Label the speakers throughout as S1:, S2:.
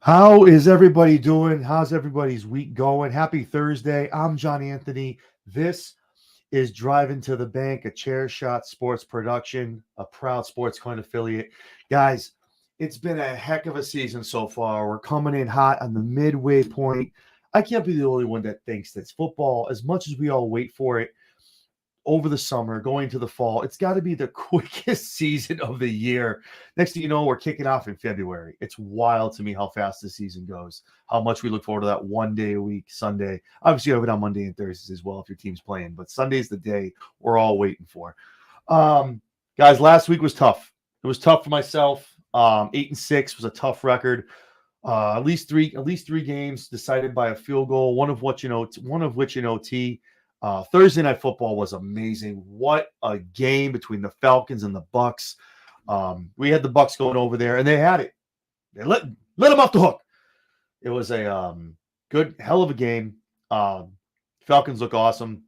S1: How is everybody doing? How's everybody's week going? Happy Thursday. I'm John Anthony. This is Drivin to the Bank, a chair shot sports production, a proud sports coin affiliate. Guys, it's been a heck of a season so far. We're coming in hot on the midway point. I can't be the only one that thinks that football, as much as we all wait for it, over the summer, going to the fall, it's got to be the quickest season of the year. Next thing you know, we're kicking off in February. It's wild to me how fast the season goes, how much we look forward to that one day a week, Sunday. Obviously, you have it on Monday and Thursdays as well if your team's playing, but Sunday's the day we're all waiting for. Guys, last week was tough. It was tough for myself. 8-6 was a tough record. At least three games decided by a field goal, one of which in OT. Thursday Night Football was amazing. What a game between the Falcons and the Bucks. We had the Bucks going over there, and they had it. They let them off the hook. It was a good, hell of a game. Falcons look awesome.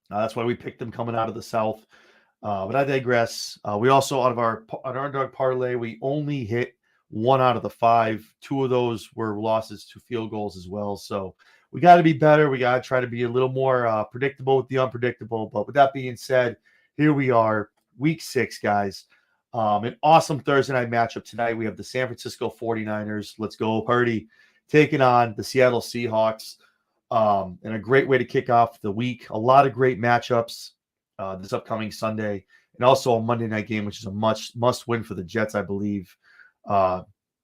S1: That's why we picked them coming out of the South. But I digress. We also, on our Underdog Parlay, we only hit 1 out of the 5. 2 of those were losses to field goals as well. So we got to be better. We got to try to be a little more predictable with the unpredictable. But with that being said, here we are, week 6, guys. An awesome Thursday night matchup tonight. We have the San Francisco 49ers. Let's go, Purdy, taking on the Seattle Seahawks. And a great way to kick off the week. A lot of great matchups this upcoming Sunday. And also a Monday night game, which is a must win for the Jets, I believe.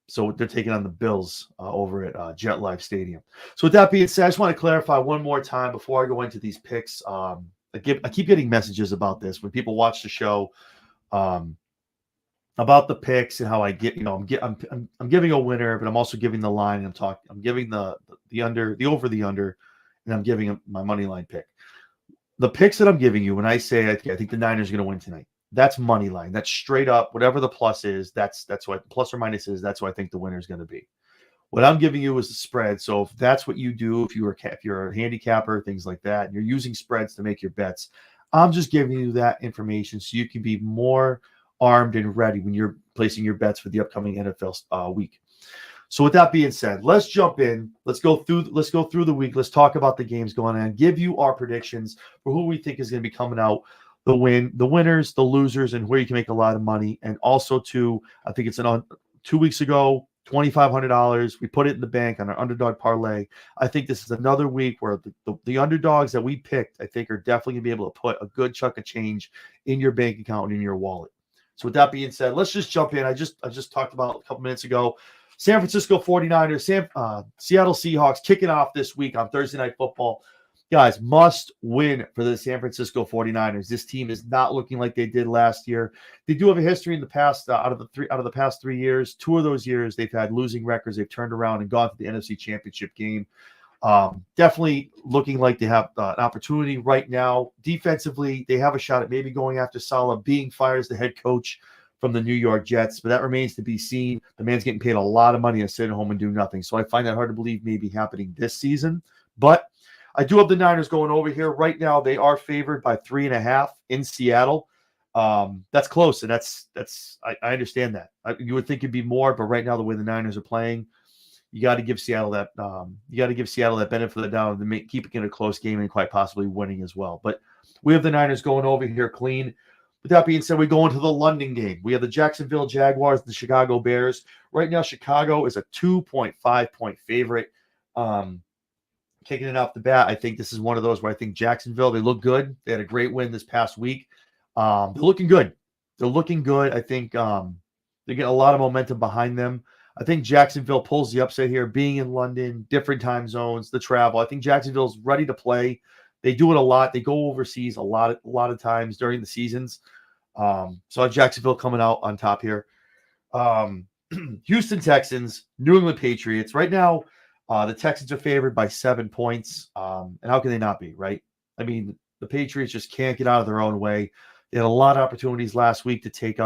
S1: So they're taking on the Bills over at Jet Life Stadium. So with that being said, I just want to clarify one more time before I go into these picks. I keep getting messages about this when people watch the show about the picks and how I get. I'm giving a winner, but I'm also giving the line. I'm giving the over, and I'm giving my money line pick. The picks that I'm giving you when I say I think the Niners are going to win tonight. That's money line. That's straight up. Whatever the plus is, that's what plus or minus is. That's what I think the winner is going to be. What I'm giving you is the spread. So if that's what you do, if you're a handicapper, things like that, and you're using spreads to make your bets, I'm just giving you that information so you can be more armed and ready when you're placing your bets for the upcoming NFL week. So with that being said, let's jump in. Let's go through the week. Let's talk about the games going on. Give you our predictions for who we think is going to be coming out. The winners, the losers, and where you can make a lot of money. And also, I think it's 2 weeks ago, $2,500. We put it in the bank on our Underdog Parlay. I think this is another week where the underdogs that we picked, I think, are definitely going to be able to put a good chunk of change in your bank account and in your wallet. So with that being said, let's just jump in. I just talked about a couple minutes ago. San Francisco 49ers, Seattle Seahawks kicking off this week on Thursday Night Football. Guys, must win for the San Francisco 49ers. This team is not looking like they did last year. They do have a history in the past. Out of the past 3 years, 2 of those years they've had losing records. They've turned around and gone to the NFC Championship game. Definitely looking like they have an opportunity right now. Defensively, they have a shot at maybe going after Saleh being fired as the head coach from the New York Jets, but that remains to be seen. The man's getting paid a lot of money to sit at home and do nothing. So I find that hard to believe maybe happening this season. But I do have the Niners going over here. Right now, they are favored by 3.5 in Seattle. That's close, and I understand that. You would think it'd be more, but right now, the way the Niners are playing, you got to give Seattle that. You got to give Seattle that benefit of the doubt to keep it in a close game and quite possibly winning as well. But we have the Niners going over here clean. With that being said, we go into the London game. We have the Jacksonville Jaguars and the Chicago Bears. Right now, Chicago is a 2.5-point favorite. Kicking it off the bat, I think this is one of those where I think Jacksonville, they look good. They had a great win this past week. They're looking good. I think they get a lot of momentum behind them. I think Jacksonville pulls the upset here, being in London, different time zones, the travel. I think Jacksonville's ready to play. They do it a lot. They go overseas a lot of times during the seasons. So I have Jacksonville coming out on top here. Houston Texans, New England Patriots. Right now, the Texans are favored by 7 points. And how can they not be, right? I mean, the Patriots just can't get out of their own way. They had a lot of opportunities last week to take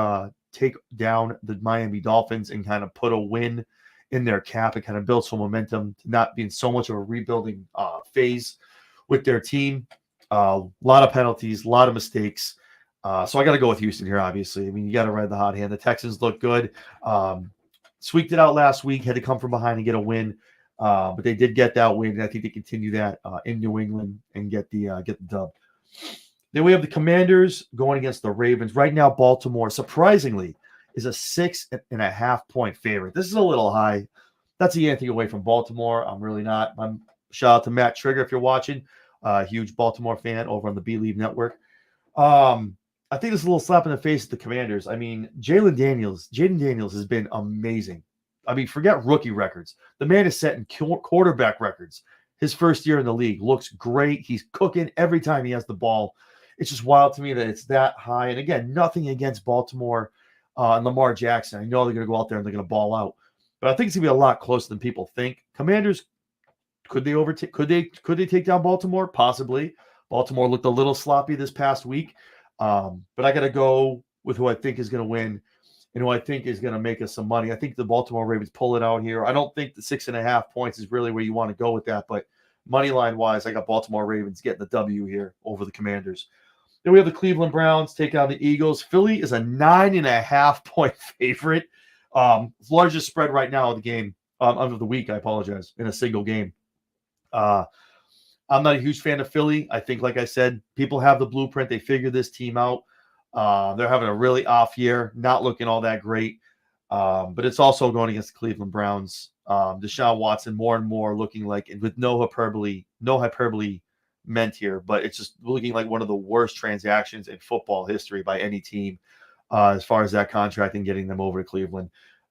S1: down the Miami Dolphins and kind of put a win in their cap and kind of build some momentum to not be in so much of a rebuilding phase with their team. A lot of penalties, a lot of mistakes. So I got to go with Houston here, obviously. I mean, you got to ride the hot hand. The Texans look good. Squeaked it out last week, had to come from behind and get a win. But they did get that win, and I think they continue that in New England and get the dub. Then we have the Commanders going against the Ravens. Right now, Baltimore, surprisingly, is a 6.5 point favorite. This is a little high. That's anything away from Baltimore. I'm really not. Shout out to Matt Trigger if you're watching. Huge Baltimore fan over on the Believe Network. I think this is a little slap in the face of the Commanders. I mean, Jaden Daniels has been amazing. I mean, forget rookie records. The man is setting quarterback records. His first year in the league looks great. He's cooking every time he has the ball. It's just wild to me that it's that high. And again, nothing against Baltimore and Lamar Jackson. I know they're going to go out there and they're going to ball out, but I think it's going to be a lot closer than people think. Commanders, could they overtake? Could they take down Baltimore? Possibly. Baltimore looked a little sloppy this past week, but I got to go with who I think is going to win and who I think is going to make us some money. I think the Baltimore Ravens pull it out here. I don't think the 6.5 points is really where you want to go with that, but money line wise, I got Baltimore Ravens getting the W here over the Commanders. Then we have the Cleveland Browns taking on the Eagles. Philly is a 9.5 point favorite. Largest spread right now of the game, of the week, I apologize, in a single game. I'm not a huge fan of Philly. I think, like I said, people have the blueprint. They figure this team out. They're having a really off year, not looking all that great. But it's also going against the Cleveland Browns. Deshaun Watson more and more looking like, with no hyperbole meant here, but it's just looking like one of the worst transactions in football history by any team as far as that contract and getting them over to Cleveland.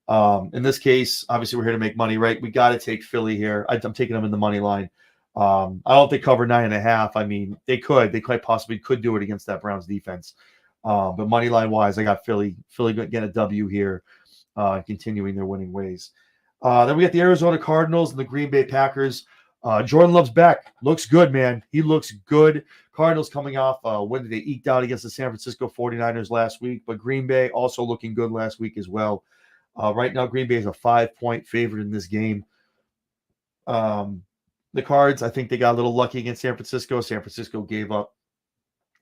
S1: In this case, obviously we're here to make money, right? We got to take Philly here. I'm taking them in the money line. I don't think cover 9.5. I mean, they quite possibly could do it against that Browns defense. But money line wise, I got Philly getting a W here, continuing their winning ways. Then we got the Arizona Cardinals and the Green Bay Packers. Jordan Love's back. Looks good, man. He looks good. Cardinals coming off when they eked out against the San Francisco 49ers last week, but Green Bay also looking good last week as well. Right now, Green Bay is a 5-point favorite in this game. The Cards, I think they got a little lucky against San Francisco. San Francisco gave up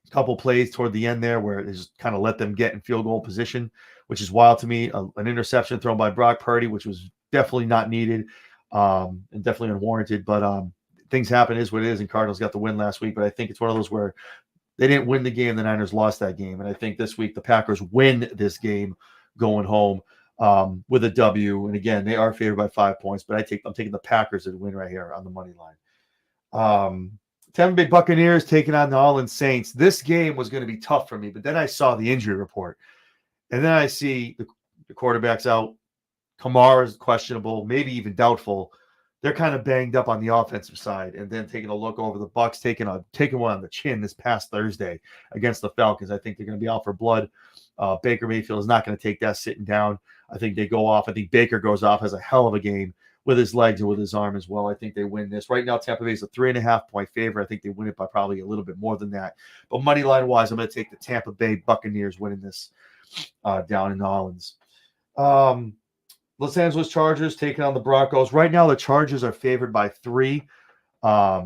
S1: a couple plays toward the end there where they just kind of let them get in field goal position, which is wild to me. An interception thrown by Brock Purdy, which was definitely not needed. And definitely unwarranted, but things happen, is what it is, and Cardinals got the win last week, but I think it's one of those where they didn't win the game, the Niners lost that game, and I think this week the Packers win this game going home with a W, and again, they are favored by 5 points, but I'm taking the Packers to win right here on the money line. Tampa Bay Buccaneers taking on the New Orleans Saints. This game was going to be tough for me, but then I saw the injury report, and then I see the quarterback's out. Kamara is questionable, maybe even doubtful. They're kind of banged up on the offensive side, and then taking a look over the Bucs, taking one on the chin this past Thursday against the Falcons. I think they're going to be out for blood. Baker Mayfield is not going to take that sitting down. I think they go off. I think Baker goes off, has a hell of a game with his legs and with his arm as well. I think they win this. Right now, Tampa Bay is a 3.5 point favorite. I think they win it by probably a little bit more than that. But money line wise, I'm going to take the Tampa Bay Buccaneers winning this down in New Orleans. Los Angeles Chargers taking on the Broncos. Right now, the Chargers are favored by 3. I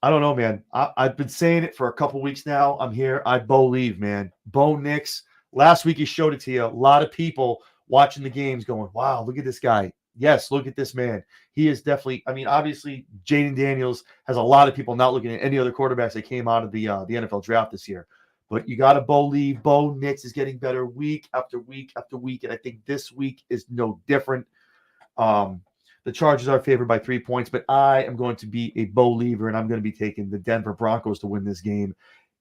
S1: don't know, man. I've been saying it for a couple weeks now. I'm here. I believe, man. Bo Nix. Last week he showed it to you. A lot of people watching the games going, wow, look at this guy. Yes, look at this man. He is definitely, I mean, obviously, Jaden Daniels has a lot of people not looking at any other quarterbacks that came out of the NFL draft this year. But you got to believe Bo Nix is getting better week after week after week, and I think this week is no different. The Chargers are favored by 3 points, but I am going to be a believer, and I'm going to be taking the Denver Broncos to win this game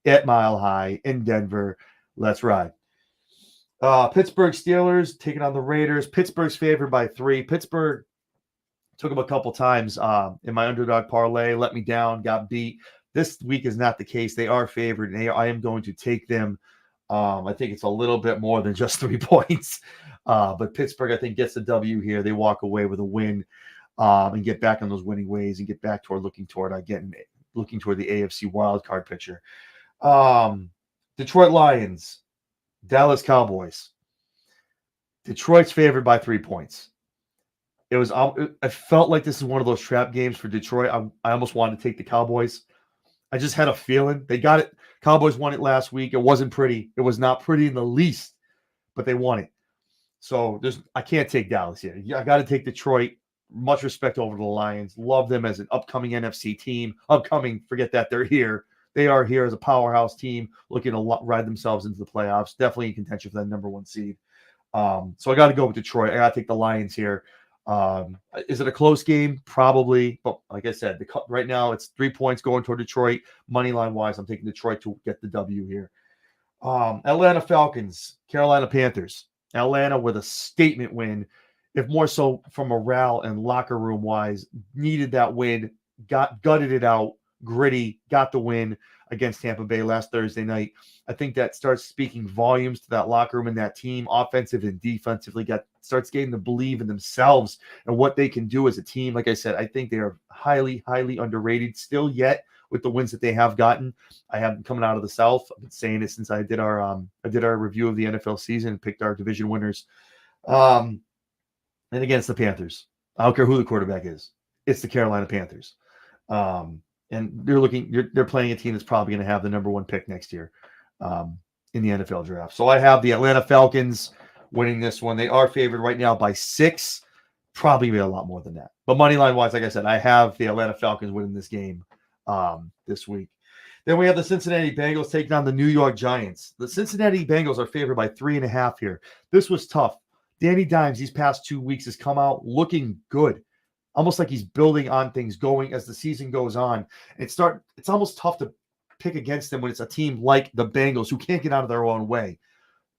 S1: at Mile High in Denver. Let's ride. Pittsburgh Steelers taking on the Raiders. Pittsburgh's favored by 3. Pittsburgh took them a couple times in my Underdog Parlay, let me down, got beat. This week is not the case. They are favored, and I am going to take them. I think it's a little bit more than just 3 points. But Pittsburgh, I think, gets the W here. They walk away with a win and get back on those winning ways and get back toward looking toward the AFC wildcard picture. Detroit Lions, Dallas Cowboys. Detroit's favored by 3 points. I felt like this is one of those trap games for Detroit. I almost wanted to take the Cowboys. I just had a feeling. They got it. Cowboys won it last week. It wasn't pretty. It was not pretty in the least, but they won it. So I can't take Dallas here. I got to take Detroit. Much respect over to the Lions. Love them as an upcoming NFC team. Forget that, they're here. They are here as a powerhouse team looking to ride themselves into the playoffs. Definitely in contention for that number 1 seed. So I got to go with Detroit. I got to take the Lions here. Is it a close game? Probably. But like I said, right now it's 3 points going toward Detroit. Money line wise, I'm taking Detroit to get the W here. Atlanta Falcons, Carolina Panthers. Atlanta with a statement win, if more so from morale and locker room wise, needed that win, gutted it out, gritty, got the win against Tampa Bay last Thursday night. I think that starts speaking volumes to that locker room and that team, offensive and defensively, starts getting to believe in themselves and what they can do as a team. Like I said, I think they are highly, highly underrated still yet with the wins that they have gotten. I have them coming out of the South. I've been saying it since I did our review of the NFL season and picked our division winners. And against the Panthers. I don't care who the quarterback is. It's the Carolina Panthers. And they're playing a team that's probably going to have the number 1 pick next year in the NFL draft. So I have the Atlanta Falcons winning this one. They are favored right now by 6, probably a lot more than that. But money line wise, like I said, I have the Atlanta Falcons winning this game this week. Then we have the Cincinnati Bengals taking on the New York Giants. The Cincinnati Bengals are favored by 3.5 here. This was tough. Danny Dimes these past 2 weeks has come out looking good. Almost like he's building on things going as the season goes on. It's almost tough to pick against them when it's a team like the Bengals who can't get out of their own way.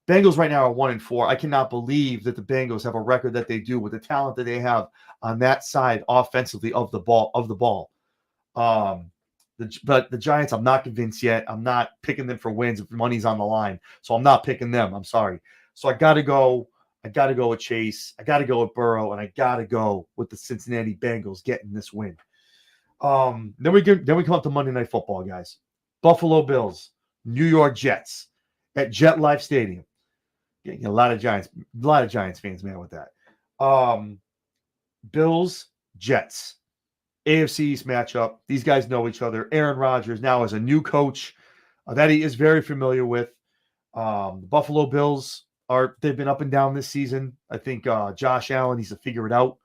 S1: Bengals right now are 1-4. I cannot believe that the Bengals have a record that they do with the talent that they have on that side offensively of the ball. But the Giants, I'm not convinced yet. I'm not picking them for wins if money's on the line. So I'm not picking them. I'm sorry. So I got to go with Chase. I got to go with Burrow, and I got to go with the Cincinnati Bengals getting this win. Then we come up to Monday Night Football, guys. Buffalo Bills, New York Jets at Jet Life Stadium. Getting a lot of Giants fans mad with that. Bills, Jets, AFC East matchup. These guys know each other. Aaron Rodgers now has a new coach that he is very familiar with. The Buffalo Bills they've been up and down this season. I think Josh Allen needs to figure it out.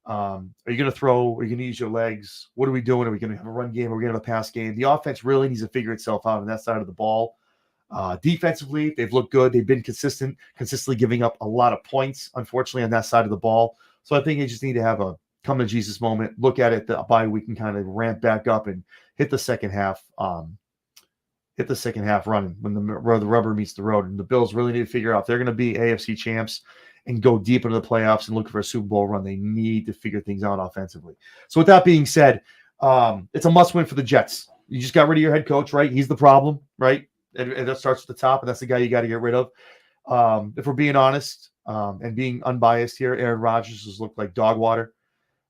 S1: Are you going to throw? Are you going to use your legs? What are we doing? Are we going to have a run game? Are we going to have a pass game? The offense really needs to figure itself out on that side of the ball. Defensively, they've looked good. They've been consistently giving up a lot of points, unfortunately, on that side of the ball. So I think they just need to have a come to Jesus moment, look at it the bye week and kind of ramp back up and hit the second half running when the rubber meets the road. And the Bills really need to figure out if they're going to be AFC champs and go deep into the playoffs and look for a Super Bowl run. They need to figure things out offensively. So with that being said, it's a must win for the Jets. You just got rid of your head coach, right? He's the problem, right? And that starts at the top, and that's the guy you got to get rid of. If we're being honest and being unbiased here, Aaron Rodgers has looked like dog water.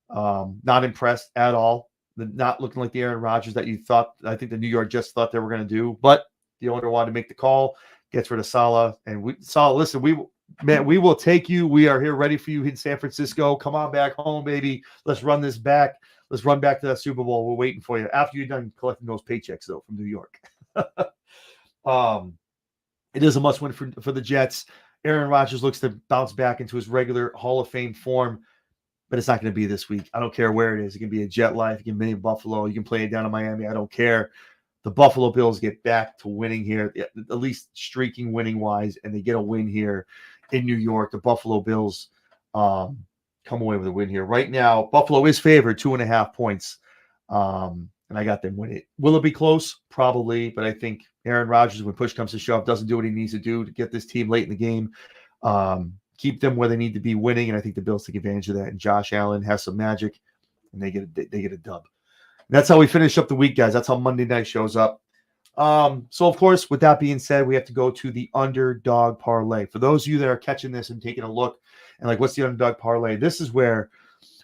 S1: Not impressed at all. Not looking like the Aaron Rodgers that you thought. I think the New York Jets thought they were going to do, but the owner wanted to make the call, gets rid of Saleh, and Saleh. Listen, we will take you. We are here ready for you in San Francisco. Come on back home, baby. Let's run this back. Let's run back to that Super Bowl. We're waiting for you after you're done collecting those paychecks, though, from New York. It is a must win for the Jets. Aaron Rodgers looks to bounce back into his regular Hall of Fame form. But it's not going to be this week. I don't care where it is. It can be a Jet Life. It can be in Buffalo. You can play it down in Miami. I don't care. The Buffalo Bills get back to winning here, at least streaking winning-wise, and they get a win here in New York. The Buffalo Bills come away with a win here. Right now, Buffalo is favored 2.5 points, and I got them winning. Will it be close? Probably, but I think Aaron Rodgers, when push comes to shove, doesn't do what he needs to do to get this team late in the game. Keep them where they need to be winning, and I think the Bills take advantage of that. And Josh Allen has some magic, and they get a dub. And that's how we finish up the week, guys. That's how Monday night shows up. So, of course, with that being said, we have to go to the Underdog Parlay. For those of you that are catching this and taking a look, and like, what's the Underdog Parlay? This is where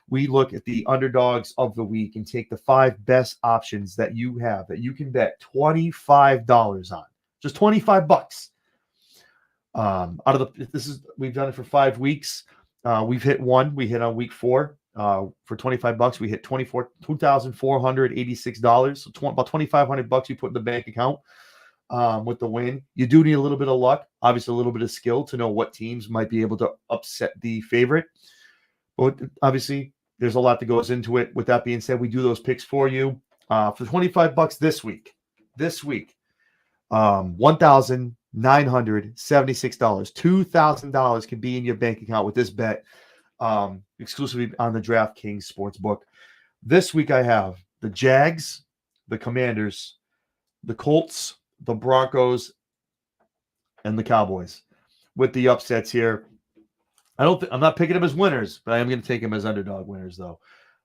S1: we look at the underdogs of the week and take the 5 best options that you have that you can bet $25 on. Just $25. We've done it for 5 weeks. We've hit one. We hit on week 4 for $25. We hit $2,486. So about $2,500 you put in the bank account. with the win. You do need a little bit of luck, obviously a little bit of skill to know what teams might be able to upset the favorite. But obviously, there's a lot that goes into it. With that being said, we do those picks for you for $25 this week. $1,976. $2,000 can be in your bank account with this bet, exclusively on the DraftKings Sportsbook. This week, I have the Jags, the Commanders, the Colts, the Broncos, and the Cowboys. With the upsets here, I'm not picking them as winners, but I am going to take them as underdog winners, though.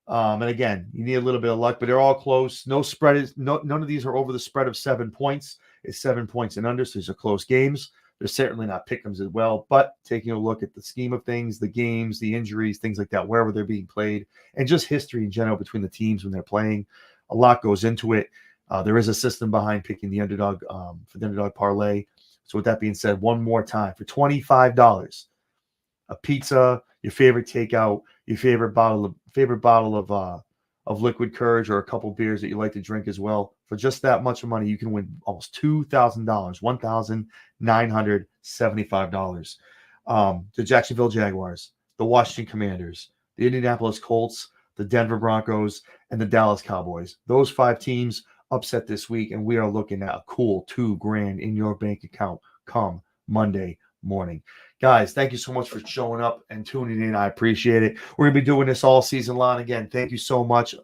S1: And again, you need a little bit of luck, but they're all close. None of these are over the spread of 7 points. It's 7 points and under, so these are close games. They're certainly not pick-ems as well, but taking a look at the scheme of things, the games, the injuries, things like that, wherever they're being played, and just history in general between the teams when they're playing, a lot goes into it. There is a system behind picking the underdog for the Underdog Parlay. So with that being said, one more time, for $25, a pizza, your favorite takeout, your favorite bottle of liquid courage, or a couple beers that you like to drink as well. For just that much money, you can win almost $2,000, $1,975. The Jacksonville Jaguars, the Washington Commanders, the Indianapolis Colts, the Denver Broncos, and the Dallas Cowboys. Those 5 teams upset this week, and we are looking at a cool $2,000 in your bank account come Monday morning. Guys, thank you so much for showing up and tuning in. I appreciate it. We're going to be doing this all season long. Again, thank you so much.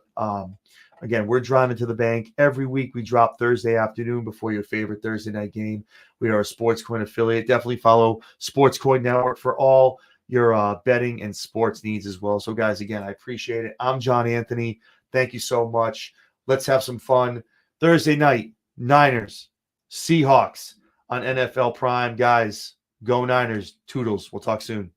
S1: Again, we're driving to the bank. Every week we drop Thursday afternoon before your favorite Thursday night game. We are a Sports Coin affiliate. Definitely follow Sports Coin Network for all your betting and sports needs as well. So, guys, again, I appreciate it. I'm John Anthony. Thank you so much. Let's have some fun. Thursday night, Niners, Seahawks on NFL Prime. Guys, go Niners. Toodles. We'll talk soon.